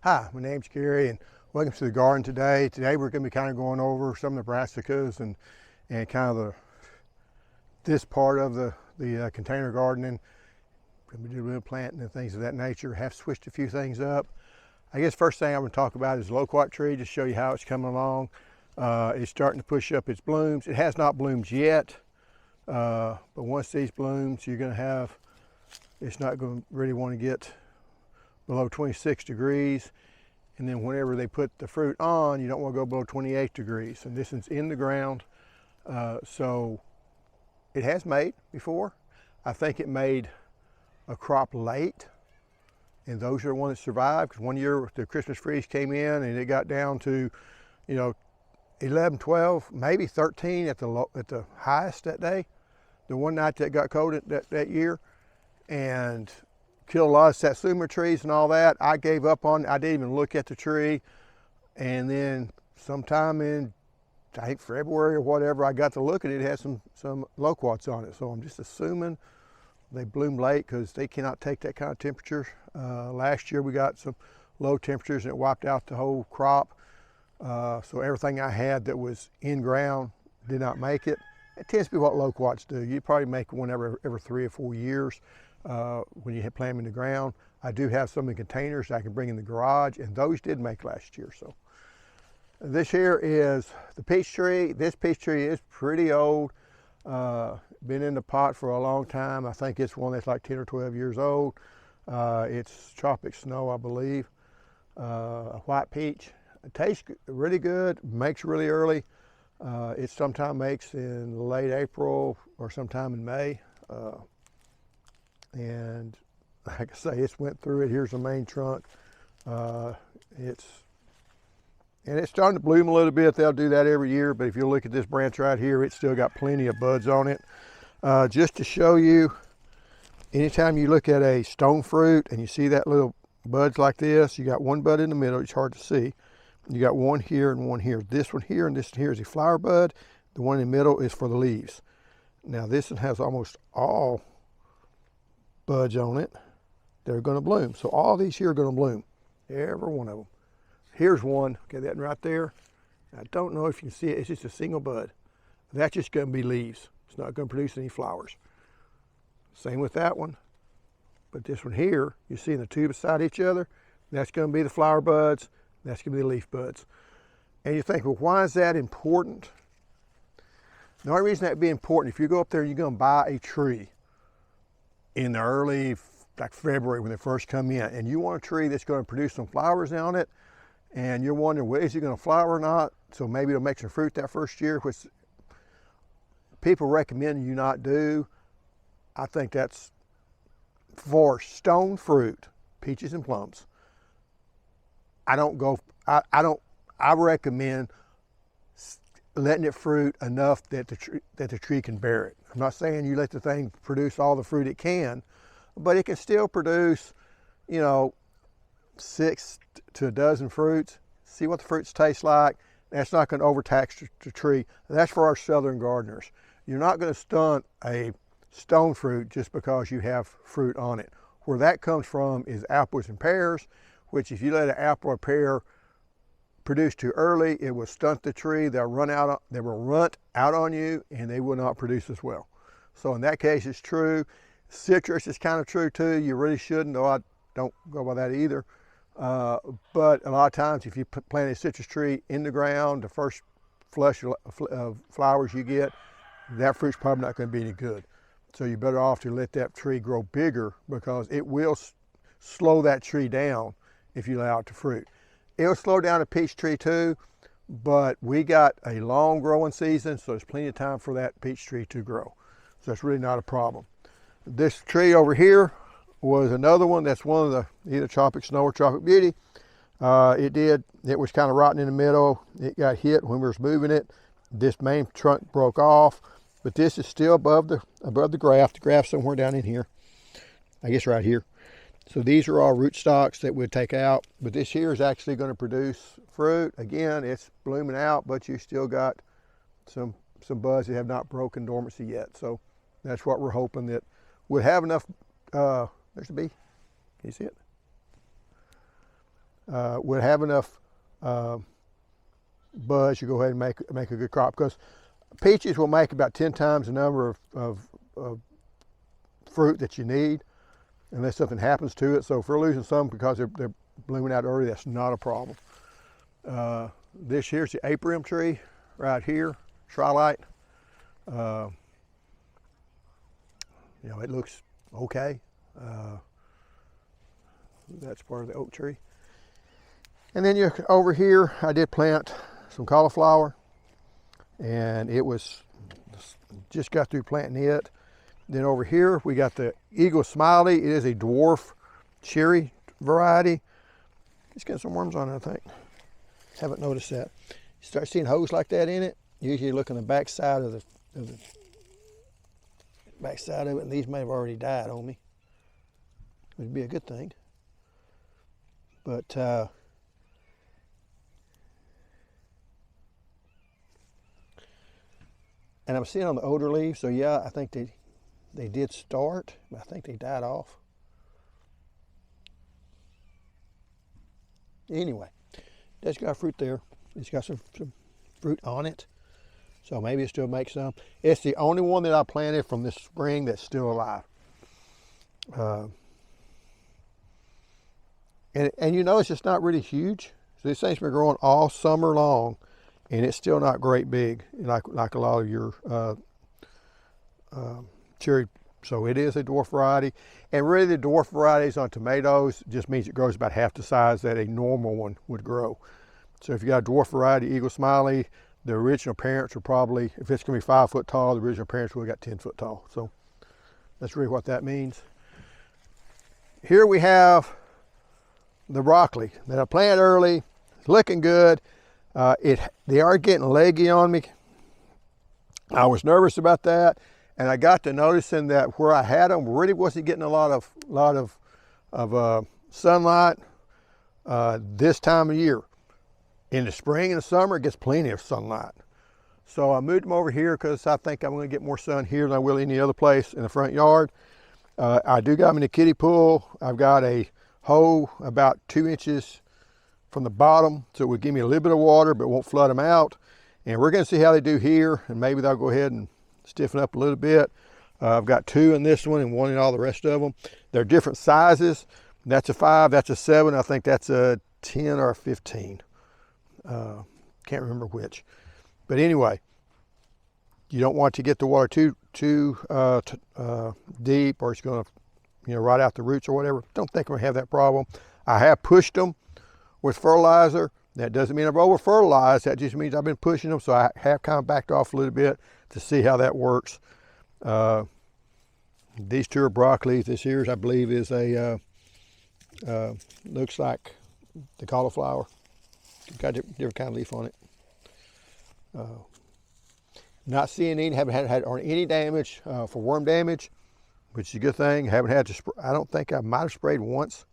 Hi, my name's Gary and welcome to the garden today. Today we're going to be kind of going over some of the brassicas and kind of this part of the container gardening. We're going to be doing a little planting and things of that nature. Have switched a few things up. I guess first thing I'm going to talk about is the loquat tree, just show you how it's coming along. It's starting to push up its blooms. It has not bloomed yet, but once these blooms, you're going to have, it's not going to really want to get below 26 degrees. And then whenever they put the fruit on, you don't want to go below 28 degrees. And this is in the ground. So it has made before. I think it made a crop late. And those are the ones that survived. Because one year the Christmas freeze came in and it got down to, 11, 12, maybe 13 at the highest that day. The one night that got cold that year. And killed a lot of satsuma trees and all that. I gave up on it. I didn't even look at the tree. And then sometime in, I think February or whatever, I got to look at it. It had some loquats on it. So I'm just assuming they bloomed late because they cannot take that kind of temperature. Last year we got some low temperatures and it wiped out the whole crop. So everything I had that was in ground did not make it. It tends to be what loquats do. You probably make one every 3 or 4 years. When you plant them in the ground. I do have some in containers I can bring in the garage, and those did make last year. So this here is the peach tree. This peach tree is pretty old. Been in the pot for a long time. I think it's one that's like 10 or 12 years old. It's tropic snow, I believe. A white peach. It tastes really good, makes really early. It sometimes makes in late April or sometime in May. And like I say, it's went through it. Here's the main trunk. It's starting to bloom a little bit. They'll do that every year, but if you look at this branch right here, it's still got plenty of buds on it. Just to show you, anytime you look at a stone fruit and you see that little buds like this, you got one bud in the middle. It's hard to see. You got one here and one here. This one here and this one here is a flower bud. The one in the middle is for the leaves. Now this one has almost all buds on it. They're going to bloom. So all these here are going to bloom. Every one of them. Here's one. Okay, that right there. I don't know if you can see it. It's just a single bud. That's just going to be leaves. It's not going to produce any flowers. Same with that one. But this one here, you see in the two beside each other, that's going to be the flower buds. That's going to be the leaf buds. And you think, well, why is that important? The only reason that'd be important, if you go up there and you're going to buy a tree in the early, like February when they first come in, and you want a tree that's going to produce some flowers on it, and you're wondering, well, is it going to flower or not? So maybe it'll make some fruit that first year, which people recommend you not do. I think that's for stone fruit, peaches and plums. I recommend letting it fruit enough that the tree can bear it. I'm not saying you let the thing produce all the fruit it can, but it can still produce, 6 to a dozen fruits. See what the fruits taste like. That's not going to overtax the tree. That's for our southern gardeners. You're not going to stunt a stone fruit just because you have fruit on it. Where that comes from is apples and pears, which if you let an apple or pear produce too early, it will stunt the tree. They will run out on you, and they will not produce as well. So in that case, it's true. Citrus is kind of true too. You really shouldn't, though I don't go by that either. But a lot of times, if you plant a citrus tree in the ground, the first flush of flowers you get, that fruit's probably not going to be any good. So you're better off to let that tree grow bigger, because it will slow that tree down if you allow it to fruit. It'll slow down a peach tree too, but we got a long growing season, so there's plenty of time for that peach tree to grow. So it's really not a problem. This tree over here was another one that's one of the either tropic snow or tropic beauty. It was kind of rotten in the middle. It got hit when we was moving it. This main trunk broke off, but this is still above the graft. The graft's somewhere down in here. I guess right here. So these are all root stocks that we'd take out, but this here is actually going to produce fruit. Again, it's blooming out, but you still got some buds that have not broken dormancy yet. So that's what we're hoping, that we'll have enough. There's the bee. Can you see it? would have enough buds to go ahead and make a good crop, because peaches will make about 10 times the number of fruit that you need unless something happens to it. So if we're losing some because they're blooming out early, that's not a problem. This here's the apium tree right here, trilite. You know, it looks okay. That's part of the oak tree. And then you over here, I did plant some cauliflower, and it was just got through planting it. Then over here we got the Eagle Smiley. It is a dwarf cherry variety. It's got some worms on it, I think. Haven't noticed that. You start seeing holes like that in it, usually look on the back side of the backside of it, and these may have already died on me. It would be a good thing. But and I'm seeing on the older leaves, so yeah, I think they did start, but I think they died off. Anyway, that's got fruit there. It's got some fruit on it, so maybe it still makes some. It's the only one that I planted from this spring that's still alive. And you notice it's not really huge. So this thing's been growing all summer long, and it's still not great big like a lot of your cherry. So it is a dwarf variety, and really the dwarf varieties on tomatoes just means it grows about half the size that a normal one would grow. So if you got a dwarf variety Eagle Smiley, the original parents are probably, if it's gonna be 5 foot tall, the original parents would have got 10 foot tall. So that's really what that means. Here we have the broccoli that I planted early. It's looking good. They are getting leggy on me. I was nervous about that, and I got to noticing that where I had them really wasn't getting a lot of sunlight this time of year. In the spring and the summer, it gets plenty of sunlight. So I moved them over here because I think I'm going to get more sun here than I will any other place in the front yard. I do got them in the kiddie pool. I've got a hole about 2 inches from the bottom, so it would give me a little bit of water but won't flood them out. And we're going to see how they do here, and maybe they'll go ahead and stiffen up a little bit. I've got 2 in this one and 1 in all the rest of them. They're different sizes. That's a 5, that's a 7. I think that's a 10 or a 15. Can't remember which. But anyway, you don't want to get the water too deep, or it's going to rot out the roots or whatever. Don't think we're going to have that problem. I have pushed them with fertilizer. That doesn't mean I've over fertilized. That just means I've been pushing them, so I have kind of backed off a little bit to see how that works. These 2 are broccolis. This here, I believe, is a looks like the cauliflower. Got a different kind of leaf on it. Not seeing any, haven't had any damage for worm damage, which is a good thing. Haven't had to I don't think I might have sprayed once.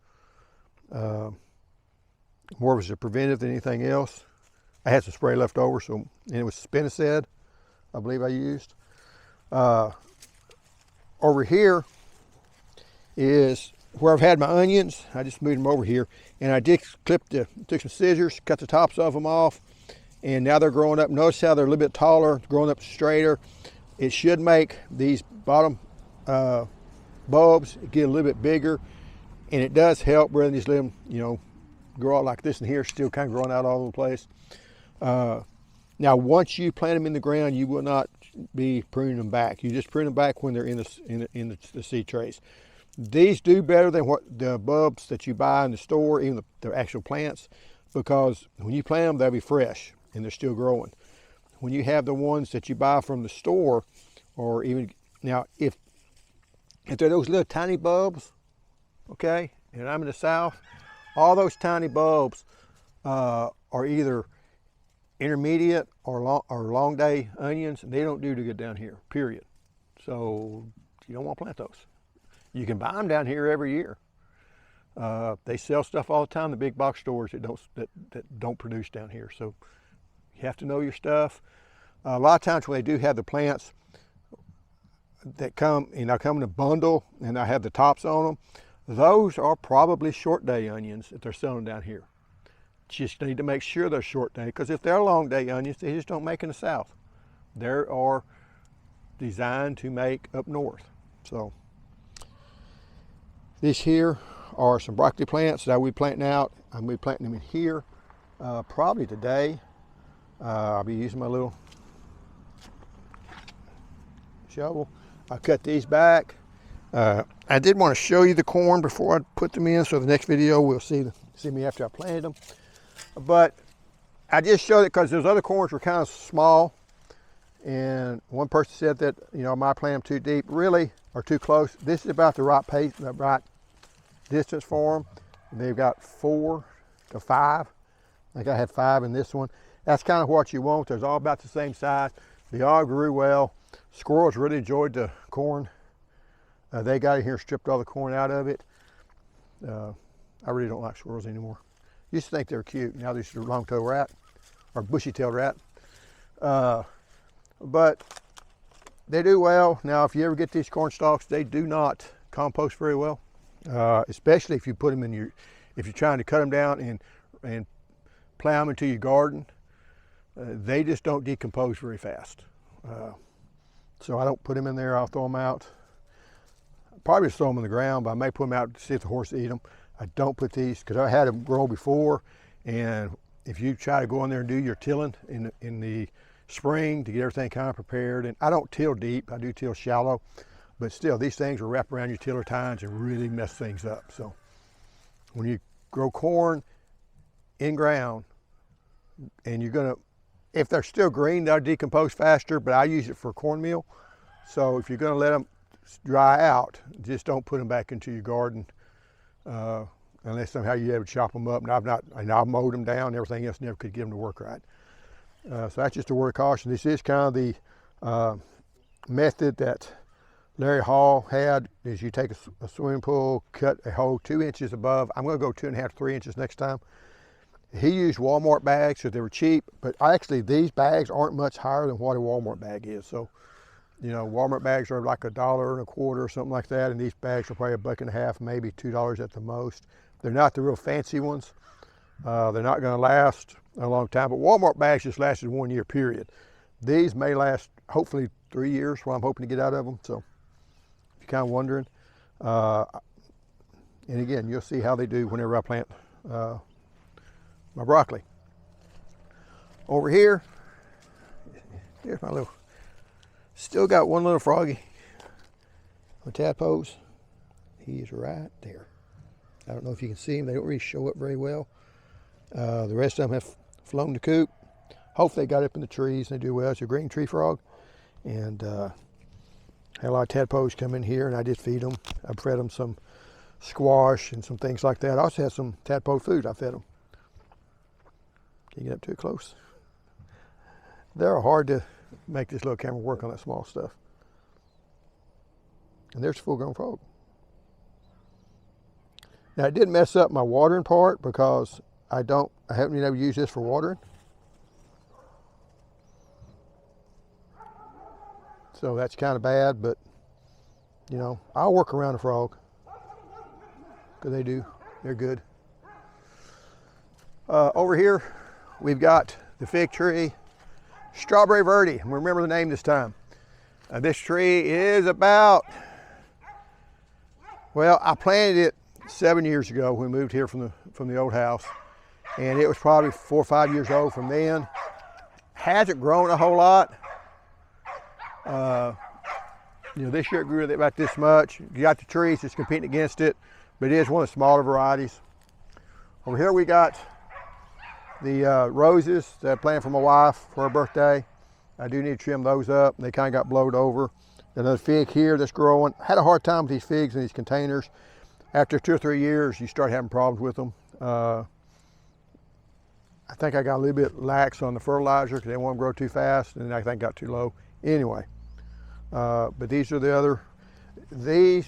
More of it a preventive than anything else. I had some spray left over, and it was spinosad, I believe I used. Over here is where I've had my onions. I just moved them over here, and I did took some scissors, cut the tops of them off, and now they're growing up. Notice how they're a little bit taller, growing up straighter. It should make these bottom bulbs get a little bit bigger, and it does help rather than just let them, grow out like this in here, still kind of growing out all over the place. Now, once you plant them in the ground, you will not be pruning them back. You just prune them back when they're in the seed trays. These do better than what the bulbs that you buy in the store, even the actual plants, because when you plant them, they'll be fresh and they're still growing. When you have the ones that you buy from the store, or even now, if they're those little tiny bulbs, okay, and I'm in the South, all those tiny bulbs are either intermediate or long day onions, and they don't do too good down here, period. So you don't want to plant those. You can buy them down here every year. They sell stuff all the time, the big box stores that don't produce down here. So you have to know your stuff. A lot of times when they do have the plants that come in a bundle and I have the tops on them, those are probably short day onions that they're selling down here. Just need to make sure they're short day, because if they're long day onions, they just don't make in the south. They are designed to make up north. So these here are some broccoli plants that I'll be planting out. I'm going to be planting them in here probably today. I'll be using my little shovel. I'll cut these back. I did want to show you the corn before I put them in, so the next video we'll see me after I planted them. But I just showed it because those other corns were kind of small, and one person said that, you know, I might plant them too deep, really, or too close. This is about the right pace, the right distance for them. They've got 4 to 5. I think I had 5 in this one. That's kind of what you want. They're all about the same size. They all grew well. Squirrels really enjoyed the corn. They got in here and stripped all the corn out of it. I really don't like squirrels anymore. Used to think they were cute. Now they're just a long-tailed rat, or bushy-tailed rat. But they do well. Now, if you ever get these corn stalks, they do not compost very well, especially if you put them in your, if you're trying to cut them down and plow them into your garden. They just don't decompose very fast. So I don't put them in there. I'll throw them out. Probably just throw them on the ground, but I may put them out to see if the horse eat them. I don't put these because I had them grow before, and if you try to go in there and do your tilling in the spring to get everything kind of prepared, and I don't till deep, I do till shallow, but still these things will wrap around your tiller tines and really mess things up. So when you grow corn in ground, and you're gonna, if they're still green, they'll decompose faster, but I use it for cornmeal. So if you're gonna let them dry out, just don't put them back into your garden unless somehow you ever chop them up. And I've mowed them down and everything else, never could get them to work right. So that's just a word of caution. This is kind of the method that Larry Hall had, is you take a swimming pool, cut a hole 2 inches above. I'm gonna go 2.5 to 3 inches next time. He used Walmart bags because they were cheap, but actually these bags aren't much higher than what a Walmart bag is. So, you know, Walmart bags are like $1.25 or something like that, and these bags are probably $1.50, maybe $2 at the most. They're not the real fancy ones. They're not going to last a long time, but Walmart bags just lasted 1 year period. These may last hopefully 3 years, what I'm hoping to get out of them. So if you're kind of wondering, and again, you'll see how they do whenever I plant my broccoli. Over here, here's my little, still got one little froggy on tadpoles. He's right there. I don't know if you can see him. They don't really show up very well. The rest of them have flown the coop. Hopefully they got up in the trees and they do well. It's a green tree frog. And had a lot of tadpoles come in here, and I just feed them. I fed them some squash and some things like that. I also had some tadpole food I fed them. Can you get up too close? They're hard to make this little camera work on that small stuff. And there's a full-grown frog. Now it did mess up my watering part because I haven't been able to use this for watering. So that's kind of bad, but you know, I'll work around a frog because they're good. Over here, we've got the fig tree, Strawberry Verde. Remember the name this time. This tree is about, well, I planted it 7 years ago when we moved here from the old house, and it was probably 4 or 5 years old from then. Hasn't grown a whole lot. You know, this year it grew about this much. You got the trees that's competing against it, but it is one of the smaller varieties. Over here we got the roses that I planted for my wife for her birthday. I do need to trim those up. They kind of got blowed over. Another fig here that's growing. I had a hard time with these figs in these containers. After 2 or 3 years, you start having problems with them. I think I got a little bit lax on the fertilizer because they want to grow too fast, and I think got too low. Anyway, but these are these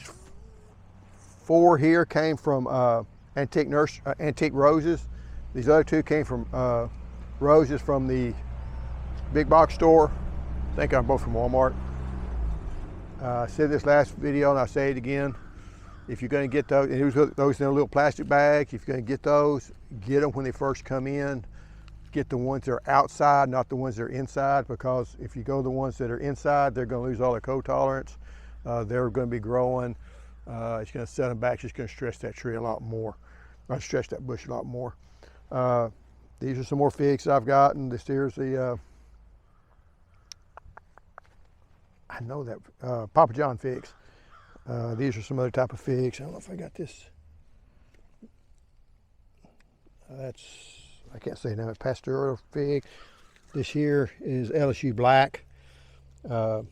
4 here came from antique roses. These other 2 came from roses from the big box store. I think I'm both from Walmart. I said this last video and I'll say it again. if you're going to get those, and it was those in a little plastic bag, if you're going to get those, get them when they first come in. Get the ones that are outside, not the ones that are inside, because if you go the ones that are inside, they're going to lose all their cold tolerance. They're going to be growing. It's going to set them back. It's just going to stress that tree a lot more. Or stretch that bush a lot more. These are some more figs I've gotten. This here's the, I know that, Papa John figs. These are some other type of figs. I don't know if I got this. That's, I can't say now, it's pastoral fig. This here is LSU Black. I'm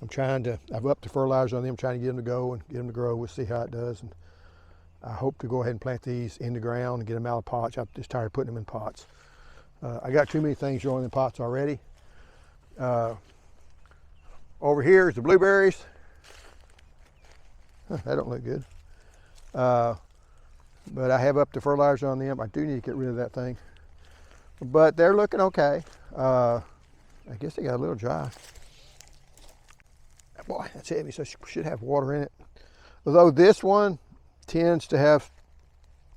trying to, I've upped the fertilizer on them, trying to get them to go and get them to grow. We'll see how it does. And I hope to go ahead and plant these in the ground and get them out of pots. I'm just tired of putting them in pots. I got too many things growing in pots already. Over here is the blueberries. That don't look good. But I have upped the fertilizer on them. I do need to get rid of that thing. But they're looking okay. I guess they got a little dry. Boy, that's heavy, so it should have water in it. Although this one tends to have,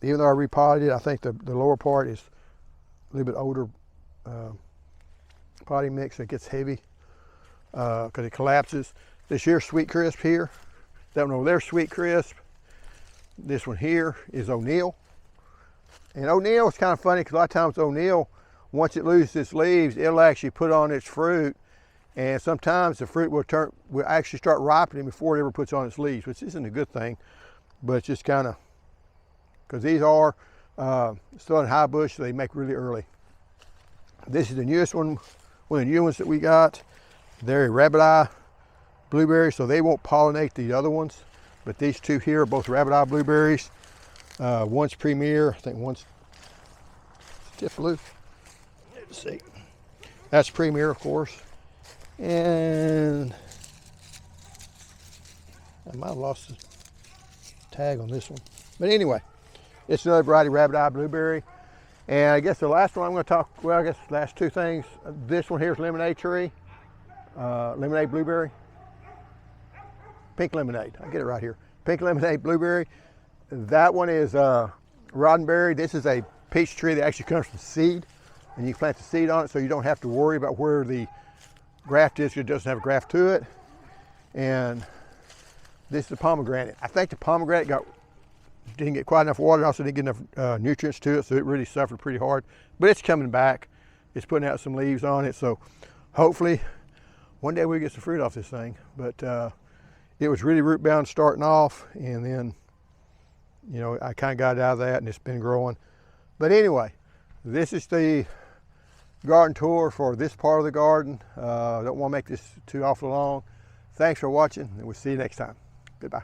even though I repotted it, I think the lower part is a little bit older potting mix. It gets heavy because it collapses. This here Sweet Crisp here. That one over there, Sweet Crisp. This one here is O'Neill. And O'Neill is kind of funny because a lot of times O'Neill, once it loses its leaves, it'll actually put on its fruit. And sometimes the fruit will actually start ripening before it ever puts on its leaves, which isn't a good thing. But it's just kind of, because these are still in high bush, so they make really early. This is the newest one of the new ones that we got. They're a rabbit eye blueberry, so they won't pollinate the other ones. But these two here are both rabbit eye blueberries. One's Premier, I think one's Stiff Blue. Let's see. That's Premier, of course. And I might have lost the tag on this one. But anyway, it's another variety of rabbit eye blueberry. And I guess the last one I'm going to talk, well, I guess the last two things. This one here is lemonade tree, lemonade blueberry. Pink lemonade, I get it right here. Pink lemonade blueberry. That one is Roddenberry. This is a peach tree that actually comes from seed, and you plant the seed on it so you don't have to worry about where the graft is. It doesn't have a graft to it. And this is the pomegranate. I think the pomegranate didn't get quite enough water, and also didn't get enough nutrients to it, so it really suffered pretty hard. But it's coming back. It's putting out some leaves on it, so hopefully one day we'll get some fruit off this thing. But it was really root bound starting off, and then, you know, I kind of got out of that, and it's been growing. But anyway, this is the garden tour for this part of the garden. I don't want to make this too awful long. Thanks for watching, and we'll see you next time. Goodbye.